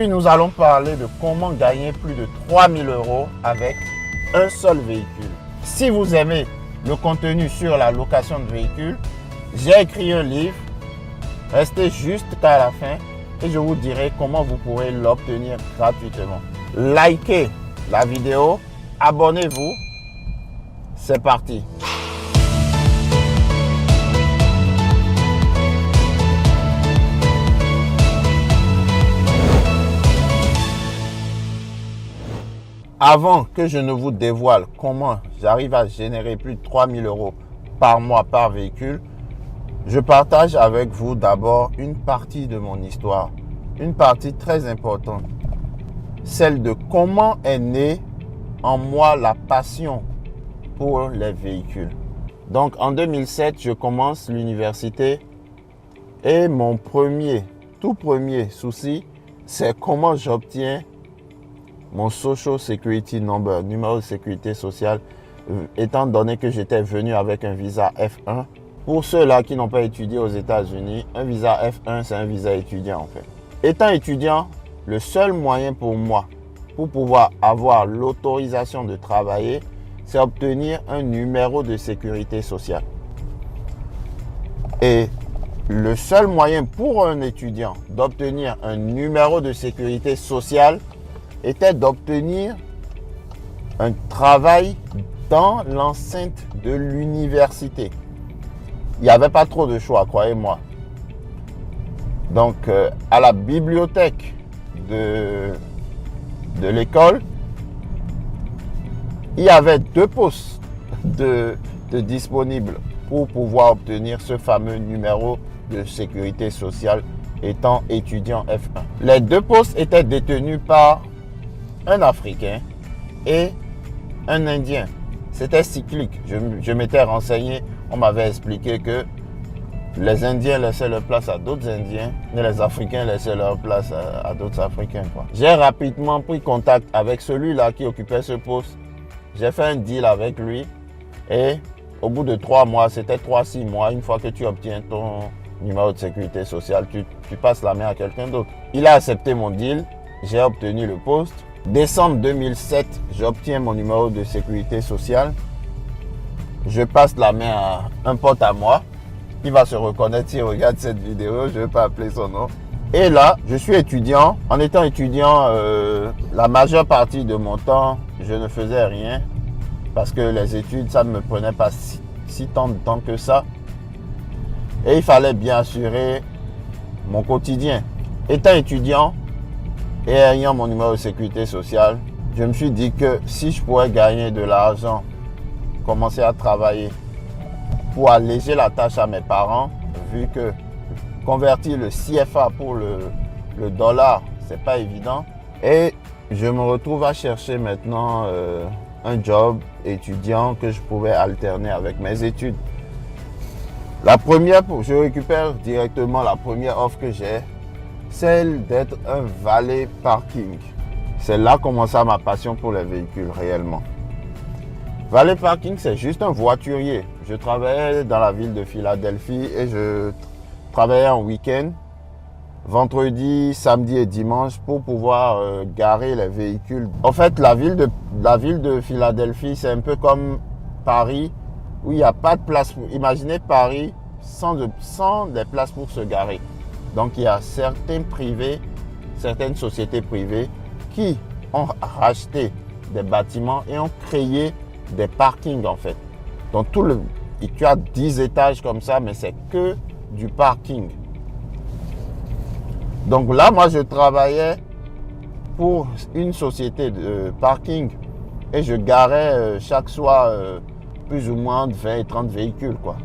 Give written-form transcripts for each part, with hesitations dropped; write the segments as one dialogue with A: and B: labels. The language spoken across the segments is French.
A: Nous allons parler de comment gagner plus de 3000 € avec un seul véhicule. Si vous aimez le contenu sur la location de véhicules, j'ai écrit un livre. Restez juste à la fin et je vous dirai comment vous pourrez l'obtenir gratuitement. Likez la vidéo, abonnez-vous. C'est parti. Avant que je ne vous dévoile comment j'arrive à générer plus de 3000 € par mois par véhicule, je partage avec vous d'abord une partie de mon histoire, une partie très importante, celle de comment est née en moi la passion pour les véhicules. Donc en 2007, je commence l'université et mon tout premier souci, c'est comment j'obtiens mon Social Security Number, numéro de sécurité sociale, étant donné que j'étais venu avec un visa F1. Pour ceux-là qui n'ont pas étudié aux États-Unis, un visa F1, c'est un visa étudiant en fait. Étant étudiant, le seul moyen pour moi, pour pouvoir avoir l'autorisation de travailler, c'est obtenir un numéro de sécurité sociale. Et le seul moyen pour un étudiant d'obtenir un numéro de sécurité sociale était d'obtenir un travail dans l'enceinte de l'université. Il n'y avait pas trop de choix, croyez-moi. Donc, à la bibliothèque de l'école, il y avait 2 postes de disponibles pour pouvoir obtenir ce fameux numéro de sécurité sociale étant étudiant F1. Les 2 postes étaient détenus par un Africain et un Indien. C'était cyclique. Je m'étais renseigné, on m'avait expliqué que les Indiens laissaient leur place à d'autres Indiens et les Africains laissaient leur place à d'autres Africains. J'ai rapidement pris contact avec celui-là qui occupait ce poste. J'ai fait un deal avec lui et au bout de 3 mois, c'était 3-6 mois, une fois que tu obtiens ton numéro de sécurité sociale, tu passes la main à quelqu'un d'autre. Il a accepté mon deal, j'ai obtenu le poste. Décembre 2007, j'obtiens mon numéro de sécurité sociale. Je passe la main à un pote à moi qui va se reconnaître s'il regarde cette vidéo. Je ne vais pas appeler son nom. Et là, je suis étudiant. En étant étudiant, la majeure partie de mon temps, je ne faisais rien parce que les études, ça ne me prenait pas si tant de temps que ça. Et il fallait bien assurer mon quotidien. Étant étudiant, et ayant mon numéro de sécurité sociale, je me suis dit que si je pourrais gagner de l'argent, commencer à travailler pour alléger la tâche à mes parents, vu que convertir le CFA pour le dollar, c'est pas évident. Et je me retrouve à chercher maintenant un job étudiant que je pouvais alterner avec mes études. Je récupère directement la première offre que j'ai, celle d'être un valet parking. C'est là commença ma passion pour les véhicules réellement. Valet parking, c'est juste un voiturier. Je travaillais dans la ville de Philadelphie et je travaillais en week-end, vendredi, samedi et dimanche pour pouvoir garer les véhicules. En fait, la ville de Philadelphie, c'est un peu comme Paris où il n'y a pas de place. Imaginez Paris sans des places pour se garer. Donc, il y a certaines sociétés privées qui ont racheté des bâtiments et ont créé des parkings en fait. Donc, tu as 10 étages comme ça, mais c'est que du parking. Donc là, moi, je travaillais pour une société de parking et je garais chaque soir plus ou moins 20 et 30 véhicules, quoi.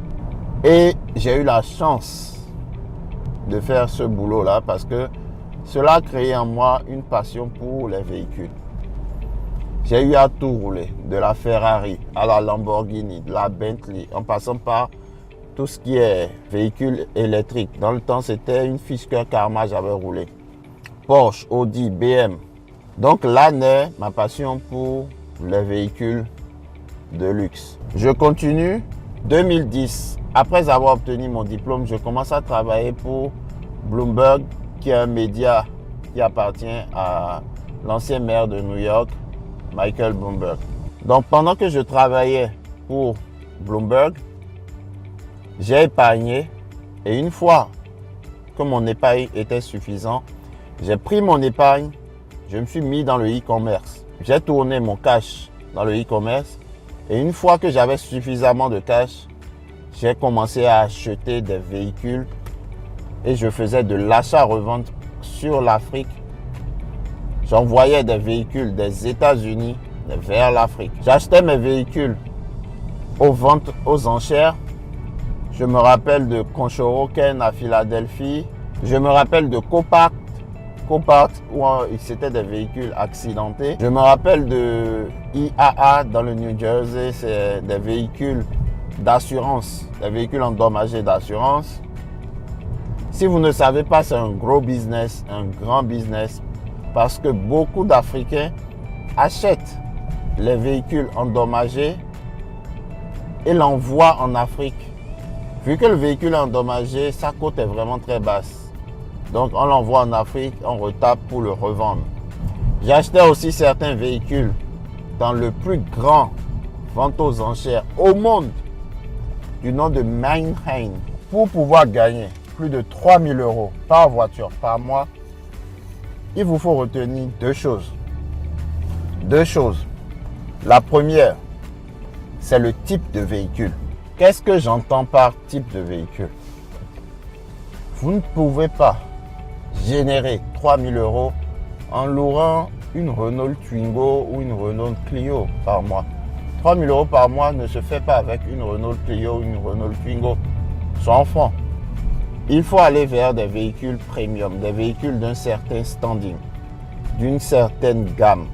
A: Et j'ai eu la chance de faire ce boulot-là parce que cela a créé en moi une passion pour les véhicules. J'ai eu à tout rouler, de la Ferrari à la Lamborghini, de la Bentley, en passant par tout ce qui est véhicule électrique. Dans le temps, c'était une Fisker Karma, j'avais roulé. Porsche, Audi, BM. Donc là naît ma passion pour les véhicules de luxe. Je continue. 2010, après avoir obtenu mon diplôme, je commence à travailler pour Bloomberg, qui est un média qui appartient à l'ancien maire de New York, Michael Bloomberg. Donc pendant que je travaillais pour Bloomberg, j'ai épargné et une fois que mon épargne était suffisant, j'ai pris mon épargne, je me suis mis dans le e-commerce. J'ai tourné mon cash dans le e-commerce et une fois que j'avais suffisamment de cash, j'ai commencé à acheter des véhicules et je faisais de l'achat-revente sur l'Afrique. J'envoyais des véhicules des États-Unis vers l'Afrique. J'achetais mes véhicules aux ventes aux enchères. Je me rappelle de Conshohocken à Philadelphie. Je me rappelle de Copart où c'était des véhicules accidentés. Je me rappelle de IAA dans le New Jersey, c'est des véhicules d'assurance, des véhicules endommagés d'assurance. Si vous ne savez pas, c'est un gros business, un grand business, parce que beaucoup d'Africains achètent les véhicules endommagés et l'envoient en Afrique. Vu que le véhicule est endommagé, sa cote est vraiment très basse. Donc on l'envoie en Afrique, on retape pour le revendre. J'achetais aussi certains véhicules dans le plus grand vente aux enchères au monde, du nom de Manheim. Pour pouvoir gagner plus de 3 000 € par voiture par mois, il vous faut retenir deux choses. La première, c'est le type de véhicule. Qu'est-ce que j'entends par type de véhicule? Vous ne pouvez pas générer 3 000 € en louant une Renault Twingo ou une Renault Clio par mois. 3 000 € par mois ne se fait pas avec une Renault Clio ou une Renault Twingo. Sans fond. Il faut aller vers des véhicules premium, des véhicules d'un certain standing, d'une certaine gamme.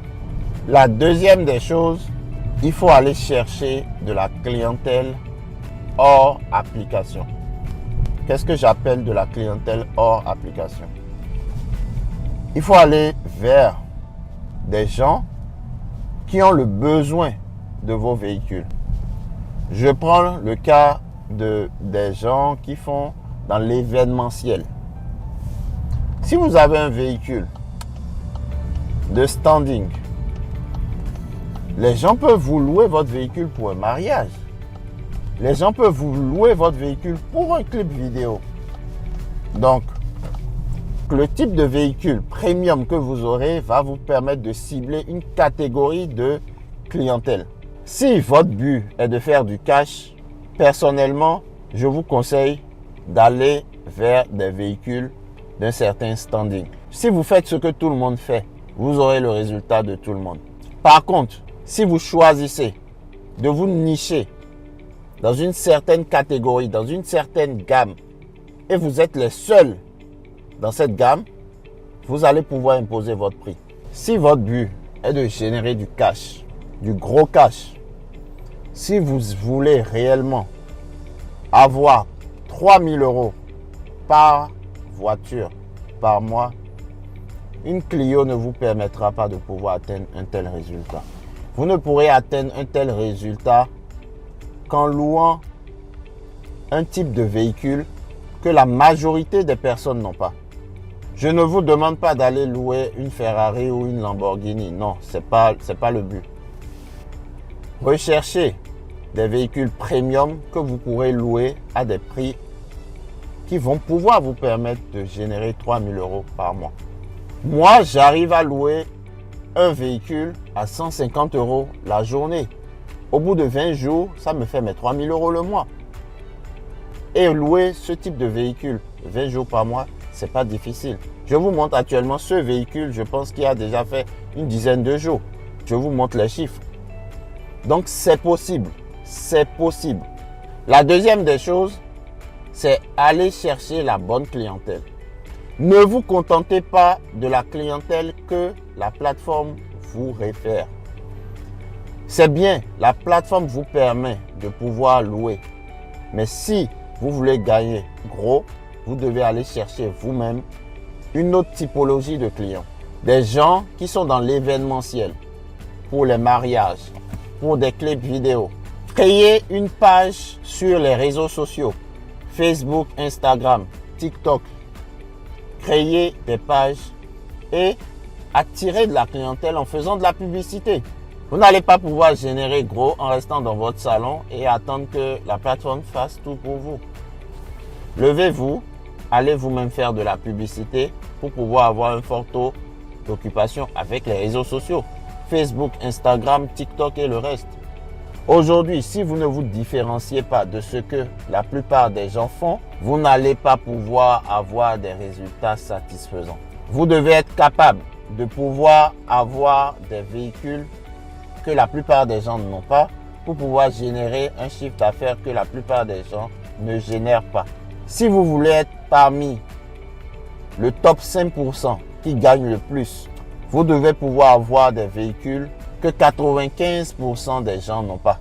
A: La deuxième des choses, il faut aller chercher de la clientèle hors application. Qu'est-ce que j'appelle de la clientèle hors application? Il faut aller vers des gens qui ont le besoin de vos véhicules. Je prends le cas des gens qui font dans l'événementiel. Si vous avez un véhicule de standing, les gens peuvent vous louer votre véhicule pour un mariage. Les gens peuvent vous louer votre véhicule pour un clip vidéo. Donc, le type de véhicule premium que vous aurez va vous permettre de cibler une catégorie de clientèle. Si votre but est de faire du cash, personnellement, je vous conseille d'aller vers des véhicules d'un certain standing. Si vous faites ce que tout le monde fait, vous aurez le résultat de tout le monde. Par contre, si vous choisissez de vous nicher dans une certaine catégorie, dans une certaine gamme, et vous êtes les seuls dans cette gamme, vous allez pouvoir imposer votre prix. Si votre but est de générer du cash, du gros cash, si vous voulez réellement avoir 3 000 € par voiture par mois, une Clio ne vous permettra pas de pouvoir atteindre un tel résultat. Vous ne pourrez atteindre un tel résultat qu'en louant un type de véhicule que la majorité des personnes n'ont pas. Je ne vous demande pas d'aller louer une Ferrari ou une Lamborghini. Non, ce n'est pas le but. Recherchez des véhicules premium que vous pourrez louer à des prix qui vont pouvoir vous permettre de générer 3 000 € par mois. Moi, j'arrive à louer un véhicule à 150 € la journée. Au bout de 20 jours, ça me fait mes 3 000 € le mois. Et louer ce type de véhicule 20 jours par mois, c'est pas difficile. Je vous montre actuellement ce véhicule, je pense qu'il a déjà fait une dizaine de jours. Je vous montre les chiffres. Donc c'est possible, c'est possible. La deuxième des choses, c'est aller chercher la bonne clientèle. Ne vous contentez pas de la clientèle que la plateforme vous réfère. C'est bien, la plateforme vous permet de pouvoir louer. Mais si vous voulez gagner gros, vous devez aller chercher vous-même une autre typologie de clients. Des gens qui sont dans l'événementiel, pour les mariages, pour des clips vidéo. Créez une page sur les réseaux sociaux, Facebook, Instagram, TikTok. Créez des pages et attirer de la clientèle en faisant de la publicité. Vous n'allez pas pouvoir générer gros en restant dans votre salon et attendre que la plateforme fasse tout pour vous. Levez-vous, allez vous-même faire de la publicité pour pouvoir avoir un fort taux d'occupation avec les réseaux sociaux. Facebook, Instagram, TikTok et le reste. Aujourd'hui, si vous ne vous différenciez pas de ce que la plupart des gens font, vous n'allez pas pouvoir avoir des résultats satisfaisants. Vous devez être capable de pouvoir avoir des véhicules que la plupart des gens n'ont pas pour pouvoir générer un chiffre d'affaires que la plupart des gens ne génèrent pas. Si vous voulez être parmi le top 5% qui gagne le plus, vous devez pouvoir avoir des véhicules que 95% des gens n'ont pas.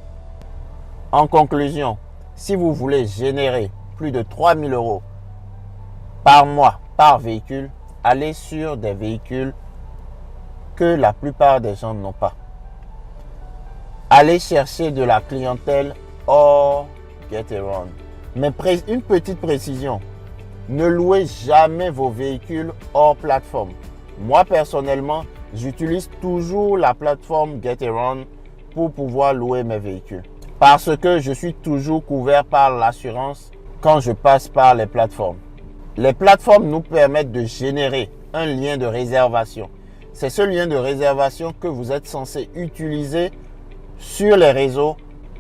A: En conclusion, si vous voulez générer plus de 3 000 € par mois par véhicule, allez sur des véhicules que la plupart des gens n'ont pas. Allez chercher de la clientèle hors Getaround. Mais une petite précision, ne louez jamais vos véhicules hors plateforme. Moi personnellement, j'utilise toujours la plateforme Getaround pour pouvoir louer mes véhicules. Parce que je suis toujours couvert par l'assurance quand je passe par les plateformes. Les plateformes nous permettent de générer un lien de réservation. C'est ce lien de réservation que vous êtes censé utiliser sur les réseaux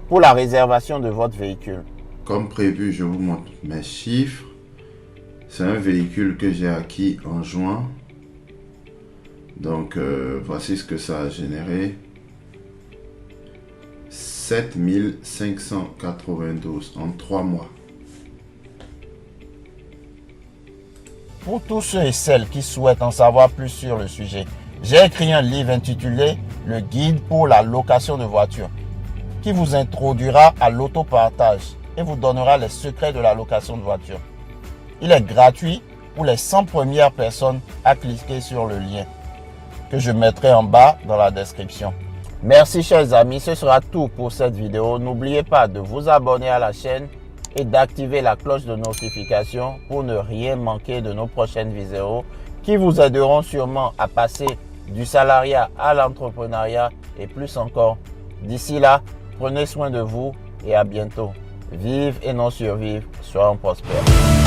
A: pour la réservation de votre véhicule.
B: Comme prévu, je vous montre mes chiffres. C'est un véhicule que j'ai acquis en juin. Donc, voici ce que ça a généré. 7 592 en 3 mois.
A: Pour tous ceux et celles qui souhaitent en savoir plus sur le sujet, j'ai écrit un livre intitulé « Le guide pour la location de voitures » qui vous introduira à l'autopartage et vous donnera les secrets de la location de voitures. Il est gratuit pour les 100 premières personnes à cliquer sur le lien que je mettrai en bas dans la description. Merci chers amis, ce sera tout pour cette vidéo. N'oubliez pas de vous abonner à la chaîne et d'activer la cloche de notification pour ne rien manquer de nos prochaines vidéos qui vous aideront sûrement à passer du salariat à l'entrepreneuriat et plus encore. D'ici là, prenez soin de vous et à bientôt. Vive et non survive, soyons prospères.